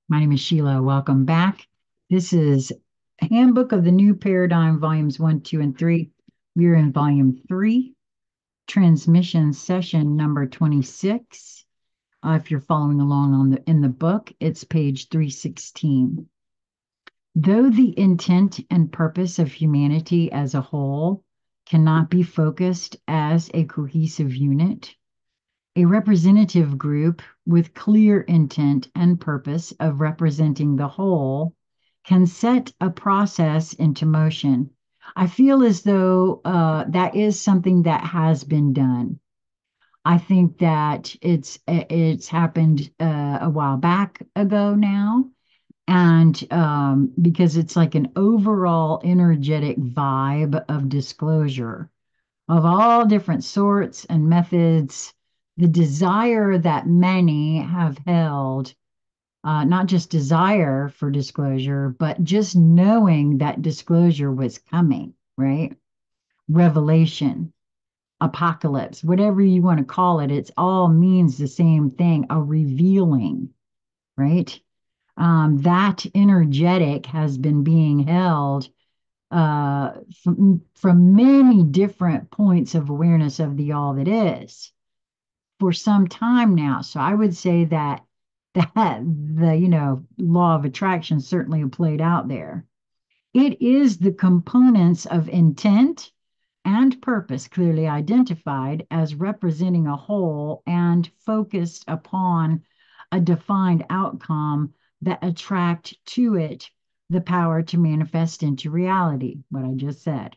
My name is Sheila. Welcome back. This is Handbook of the New Paradigm, Volumes 1, 2, and 3. We are in Volume 3, Transmission Session number 26. If you're following along in the book, it's page 316. Though the intent and purpose of humanity as a whole cannot be focused as a cohesive unit, a representative group with clear intent and purpose of representing the whole can set a process into motion. I feel as though that is something that has been done. I think that it's happened a while back ago now, and because it's like an overall energetic vibe of disclosure of all different sorts and methods, the desire that many have held, not just desire for disclosure, but just knowing that disclosure was coming, right? Revelation, apocalypse, whatever you want to call it, it all means the same thing, a revealing, right? That energetic has been being held from many different points of awareness of the all that is for some time now. So I would say that the law of attraction certainly played out there. It is the components of intent and purpose clearly identified as representing a whole and focused upon a defined outcome that attract to it the power to manifest into reality, what I just said.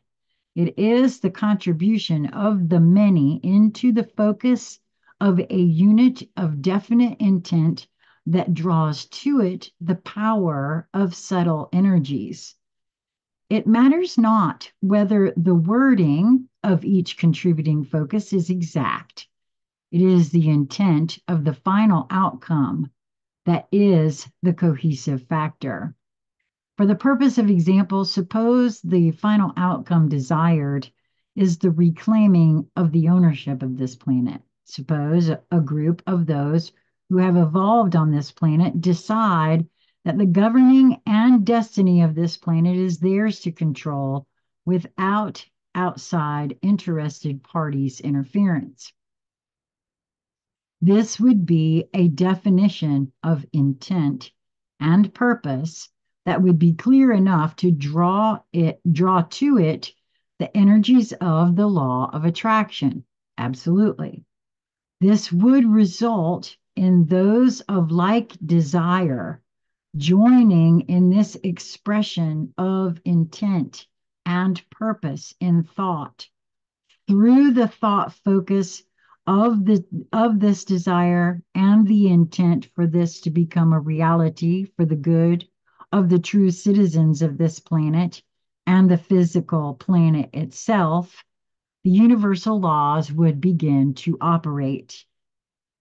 It is the contribution of the many into the focus of a unit of definite intent that draws to it the power of subtle energies. It matters not whether the wording of each contributing focus is exact. It is the intent of the final outcome that is the cohesive factor. For the purpose of example, suppose the final outcome desired is the reclaiming of the ownership of this planet. Suppose a group of those who have evolved on this planet decide that the governing and destiny of this planet is theirs to control without outside interested parties' interference. This would be a definition of intent and purpose that would be clear enough to draw to it the energies of the law of attraction. Absolutely. This would result in those of like desire joining in this expression of intent and purpose in thought through the thought focus of this desire and the intent for this to become a reality for the good of the true citizens of this planet and the physical planet itself, the universal laws would begin to operate.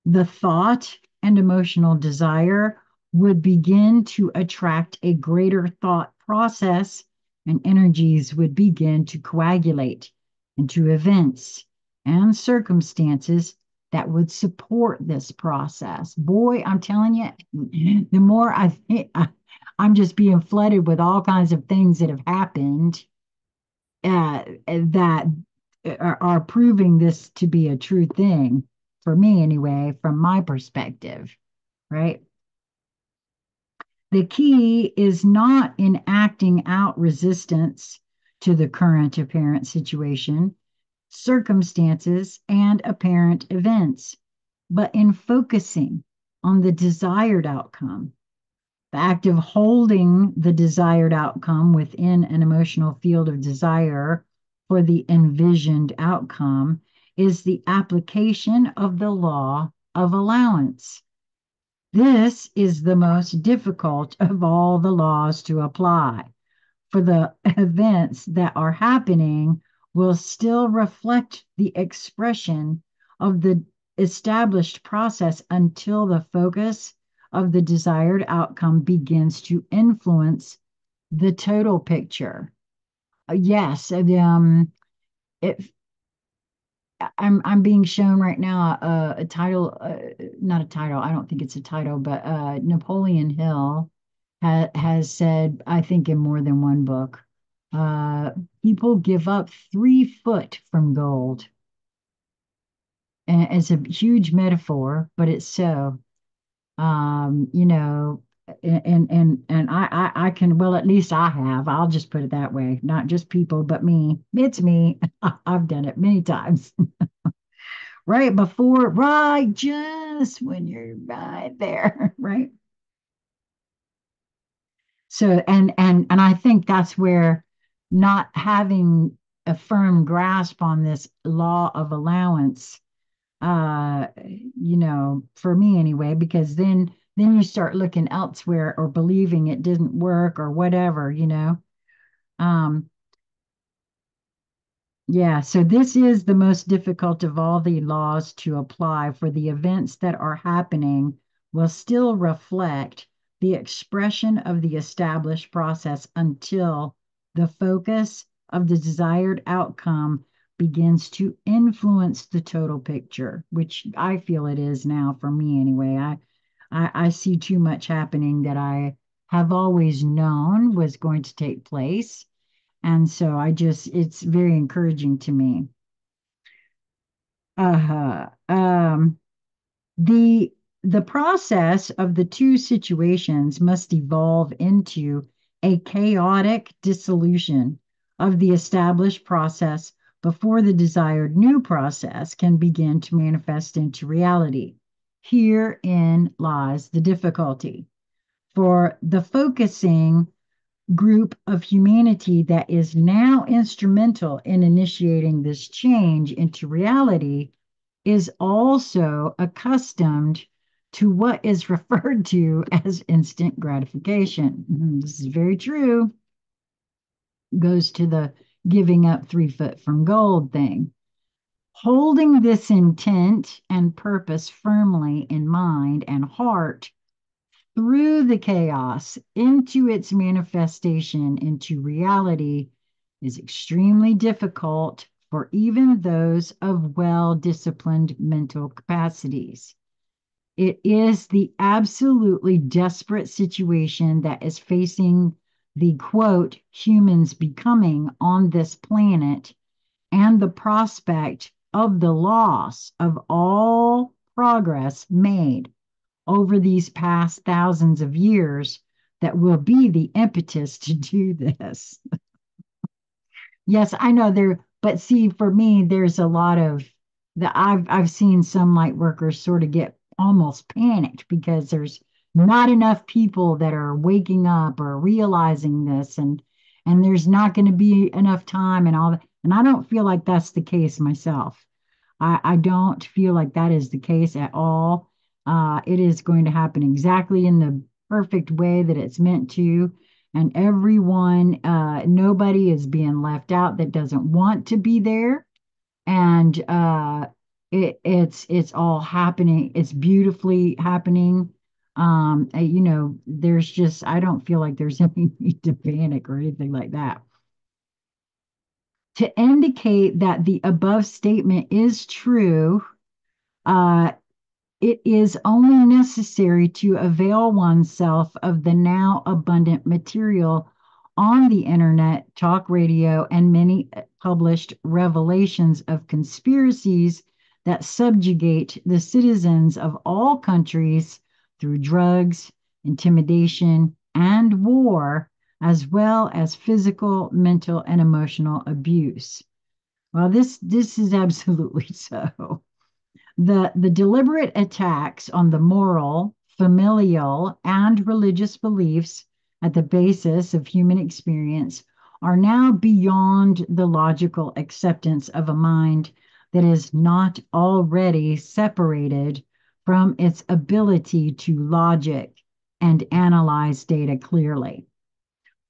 The thought and emotional desire would begin to attract a greater thought process, and energies would begin to coagulate into events and circumstances that would support this process. Boy, I'm telling you, the more I'm just being flooded with all kinds of things that have happened that are proving this to be a true thing for me anyway, from my perspective, right? The key is not in acting out resistance to the current apparent situation, circumstances, and apparent events, but in focusing on the desired outcome. The act of holding the desired outcome within an emotional field of desire for the envisioned outcome is the application of the law of allowance. This is the most difficult of all the laws to apply, for the events that are happening will still reflect the expression of the established process until the focus of the desired outcome begins to influence the total picture. Yes, it I'm being shown right now a title, not a title. I don't think it's a title, but Napoleon Hill has said, I think in more than one book, uh, people give up 3 foot from gold. And it's a huge metaphor, but it's so. You know, and I can, well, at least I have. I'll just put it that way. Not just people, but me. It's me. I've done it many times. Right before, right, just when you're right there, right? So, and I think that's where not having a firm grasp on this law of allowance, for me anyway, because then you start looking elsewhere or believing it didn't work or whatever. Um, Yeah, so this is the most difficult of all the laws to apply, for the events that are happening will still reflect the expression of the established process until the focus of the desired outcome begins to influence the total picture, which I feel it is now for me anyway. I see too much happening that I have always known was going to take place, and so it's very encouraging to me. Uh-huh. The the process of the two situations must evolve into a chaotic dissolution of the established process before the desired new process can begin to manifest into reality. Herein lies the difficulty. For the focusing group of humanity that is now instrumental in initiating this change into reality is also accustomed to what is referred to as instant gratification. This is very true. Goes to the giving up 3 foot from gold thing. Holding this intent and purpose firmly in mind and heart through the chaos into its manifestation into reality is extremely difficult for even those of well disciplined mental capacities. It is the absolutely desperate situation that is facing the quote humans becoming on this planet, and the prospect of the loss of all progress made over these past thousands of years that will be the impetus to do this. Yes, I know there, but see, for me, there's a lot of I've seen some light workers sort of get almost panicked because there's not enough people that are waking up or realizing this, and there's not going to be enough time and all that. And I don't feel like that's the case myself. I don't feel like that is the case at all. It is going to happen exactly in the perfect way that it's meant to. And everyone, nobody is being left out that doesn't want to be there. And it's all happening. It's beautifully happening. There's just, I don't feel like there's any need to panic or anything like that. To indicate that the above statement is true, uh, it is only necessary to avail oneself of the now abundant material on the internet, talk radio, and many published revelations of conspiracies that subjugate the citizens of all countries through drugs, intimidation, and war, as well as physical, mental, and emotional abuse. Well, this is absolutely so. The deliberate attacks on the moral, familial, and religious beliefs at the basis of human experience are now beyond the logical acceptance of a mind that is not already separated from its ability to logic and analyze data clearly.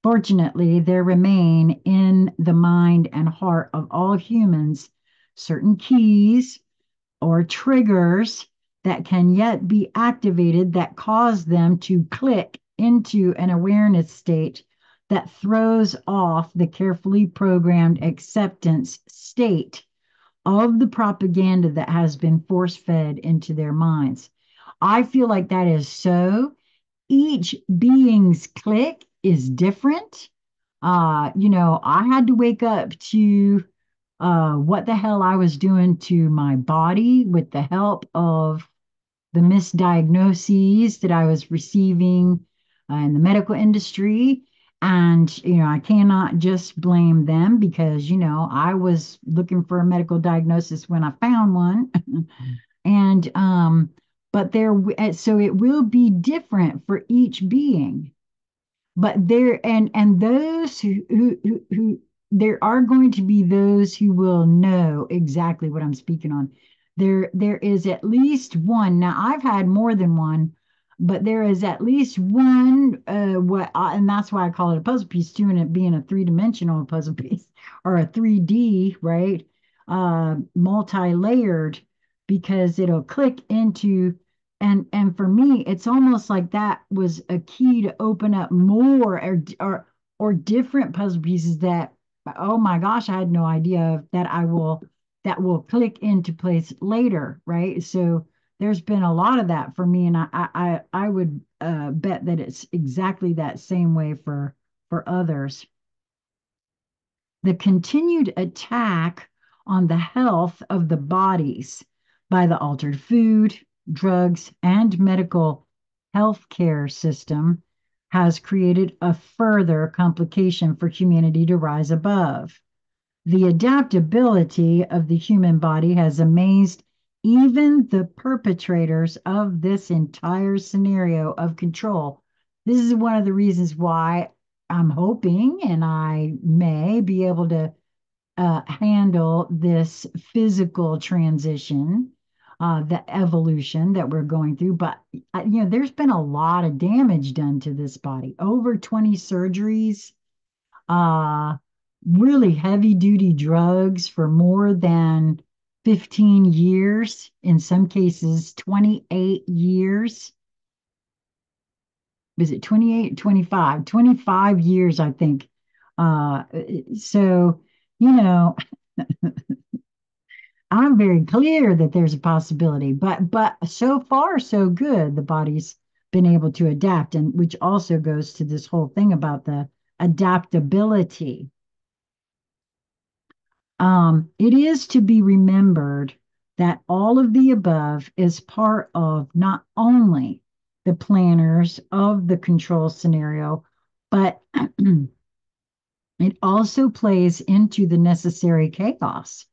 Fortunately, there remain in the mind and heart of all humans certain keys or triggers that can yet be activated that cause them to click into an awareness state that throws off the carefully programmed acceptance state of the propaganda that has been force fed into their minds. I feel like that is so. Each being's click is different. I had to wake up to what the hell I was doing to my body with the help of the misdiagnoses that I was receiving in the medical industry. And, I cannot just blame them because, I was looking for a medical diagnosis when I found one. And, but so it will be different for each being. But and those who there are going to be those who will know exactly what I'm speaking on. There is at least one. Now I've had more than one, but there is at least one. And that's why I call it a puzzle piece too, and it being a three-dimensional puzzle piece or a 3D, right? Multi-layered because it'll click into and for me, it's almost like that was a key to open up more or different puzzle pieces that, oh my gosh, I had no idea of that will click into place later, right? So there's been a lot of that for me, and I would bet that it's exactly that same way for others. The continued attack on the health of the bodies by the altered food, drugs, and medical healthcare system has created a further complication for humanity to rise above. The adaptability of the human body has amazed even the perpetrators of this entire scenario of control. This is one of the reasons why I'm hoping and I may be able to handle this physical transition, the evolution that we're going through. But, there's been a lot of damage done to this body. Over 20 surgeries, uh, really heavy duty drugs for more than 15 years, in some cases, 28 years. Was it 28, 25? 25 years, I think. Uh, so, you know, I'm very clear that there's a possibility, but so far so good. The body's been able to adapt, and which also goes to this whole thing about the adaptability. It is to be remembered that all of the above is part of not only the planners of the control scenario, but it also plays into the necessary chaos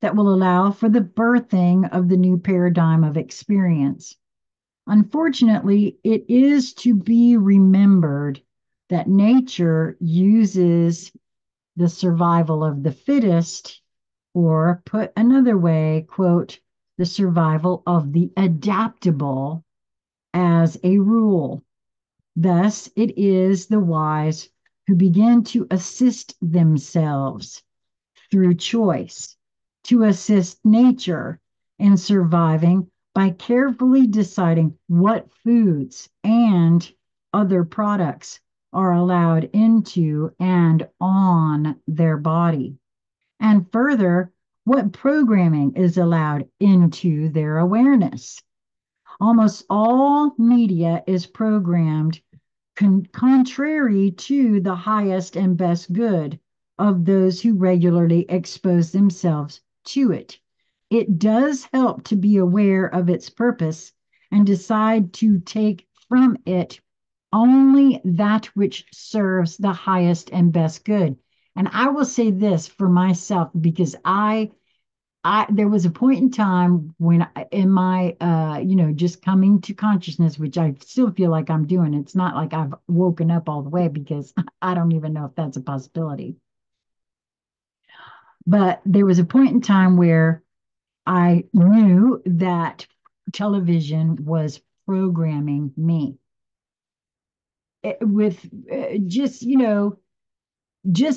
that will allow for the birthing of the new paradigm of experience. Unfortunately, it is to be remembered that nature uses the survival of the fittest, or put another way, quote, the survival of the adaptable as a rule. Thus, it is the wise who begin to assist themselves through choice, to assist nature in surviving by carefully deciding what foods and other products are allowed into and on their body. And further, what programming is allowed into their awareness. Almost all media is programmed contrary to the highest and best good of those who regularly expose themselves to it. It does help to be aware of its purpose and decide to take from it only that which serves the highest and best good. And I will say this for myself because I there was a point in time when in my just coming to consciousness, which I still feel like I'm doing. It's not like I've woken up all the way because I don't even know if that's a possibility. But there was a point in time where I knew that television was programming me with just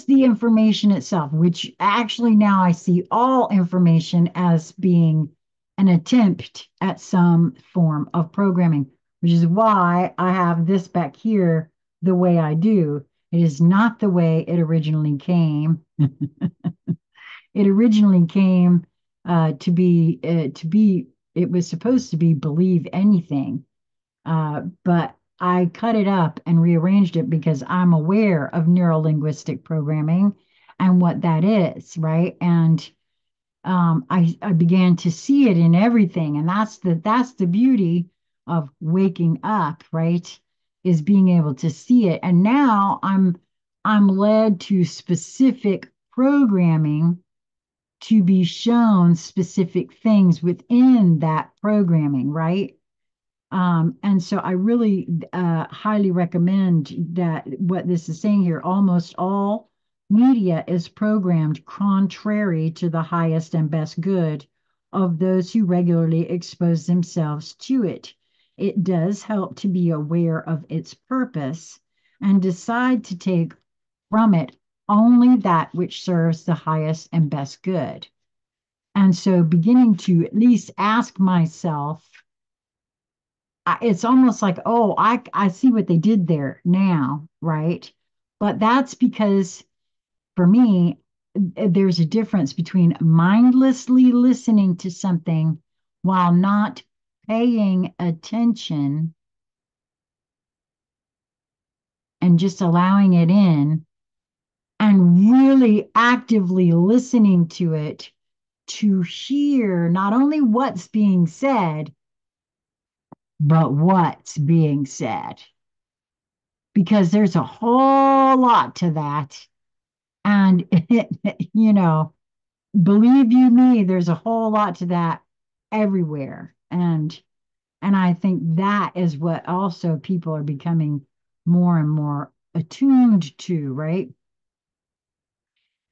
the information itself, which actually now I see all information as being an attempt at some form of programming, which is why I have this back here the way I do. It is not the way it originally came. It originally came it was supposed to be believe anything. But I cut it up and rearranged it because I'm aware of neurolinguistic programming and what that is, right? And I began to see it in everything, and that's the beauty of waking up, right? Is being able to see it. And now I'm led to specific programming to be shown specific things within that programming, right? And so I really highly recommend that what this is saying here, almost all media is programmed contrary to the highest and best good of those who regularly expose themselves to it. It does help to be aware of its purpose and decide to take from it only that which serves the highest and best good. And so beginning to at least ask myself, it's almost like, oh, I see what they did there now, right? But that's because for me, there's a difference between mindlessly listening to something while not paying attention and just allowing it in, and really actively listening to it to hear not only what's being said, but what's being said. Because there's a whole lot to that. And, you know, believe you me, there's a whole lot to that everywhere. And I think that is what also people are becoming more and more attuned to, right?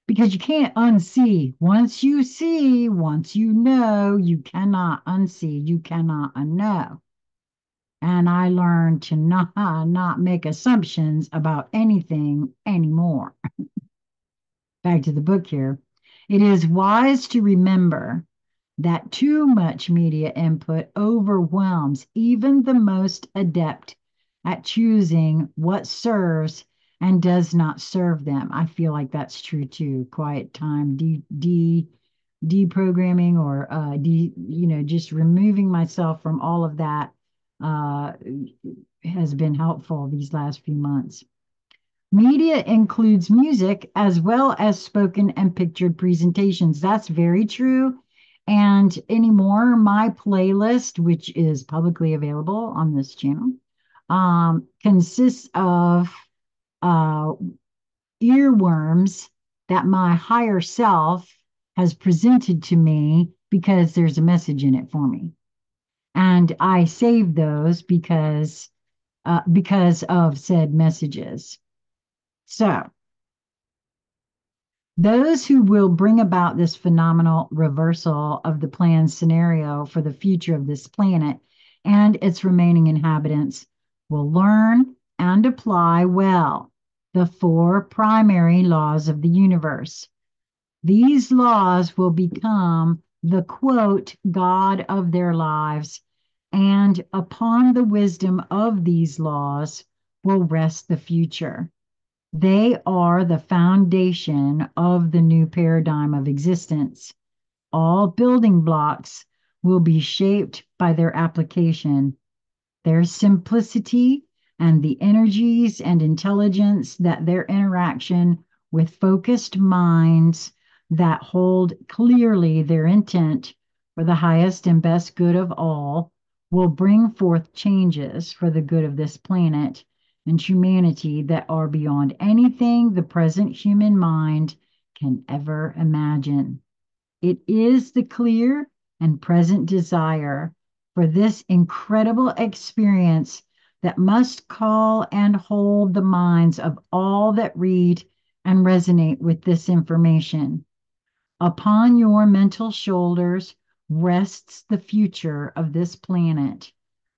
Because you can't unsee. Once you see, once you know, you cannot unsee, you cannot unknow. And I learned to not make assumptions about anything anymore. Back to the book here. It is wise to remember that too much media input overwhelms even the most adept at choosing what serves and does not serve them. I feel like that's true too. Quiet time, deprogramming, or just removing myself from all of that uh, has been helpful these last few months. Media includes music as well as spoken and pictured presentations. That's very true. And anymore, my playlist, which is publicly available on this channel, consists of uh, earworms that my higher self has presented to me because there's a message in it for me. And I save those because of said messages. So, those who will bring about this phenomenal reversal of the planned scenario for the future of this planet and its remaining inhabitants will learn and apply well the four primary laws of the universe. These laws will become the quote God of their lives, and upon the wisdom of these laws will rest the future. They are the foundation of the new paradigm of existence. All building blocks will be shaped by their application. Their simplicity and the energies and intelligence that their interaction with focused minds that hold clearly their intent for the highest and best good of all will bring forth changes for the good of this planet and humanity that are beyond anything the present human mind can ever imagine. It is the clear and present desire for this incredible experience that must call and hold the minds of all that read and resonate with this information. Upon your mental shoulders rests the future of this planet.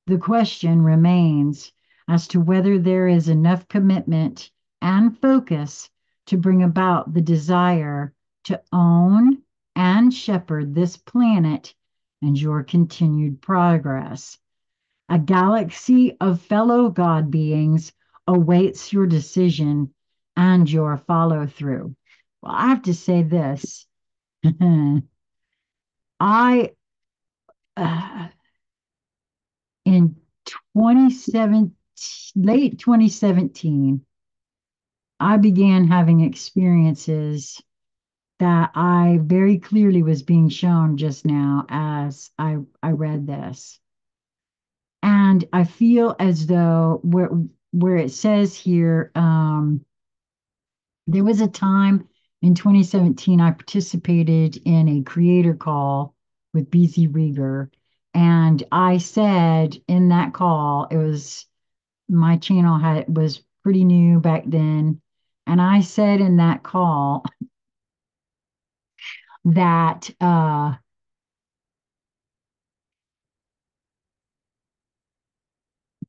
The question remains as to whether there is enough commitment and focus to bring about the desire to own and shepherd this planet and your continued progress. A galaxy of fellow God beings awaits your decision and your follow through. Well, I have to say this. I uh, in 27 late 2017, I began having experiences that I very clearly was being shown just now as I read this. And I feel as though where it says here, there was a time in 2017 I participated in a creator call with BZ Rieger. And I said in that call, it was my channel had was pretty new back then. And I said in that call that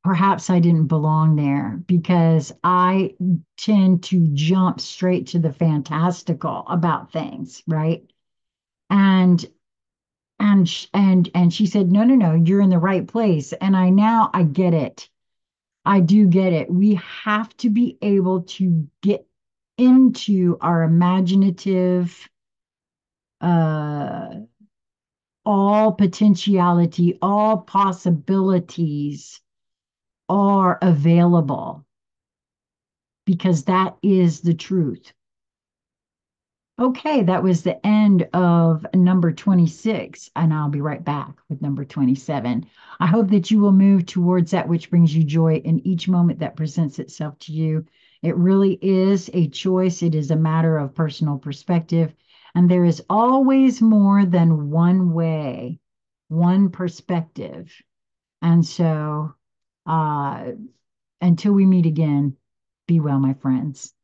perhaps I didn't belong there because I tend to jump straight to the fantastical about things, right? And and she said, "No, no, no, you're in the right place." And I get it. I do get it. We have to be able to get into our imaginative uh all potentiality, all possibilities are available because that is the truth. Okay, that was the end of number 26, and I'll be right back with number 27. I hope that you will move towards that which brings you joy in each moment that presents itself to you. It really is a choice, it is a matter of personal perspective, and there is always more than one way, one perspective. And so, uh, until we meet again, be well, my friends.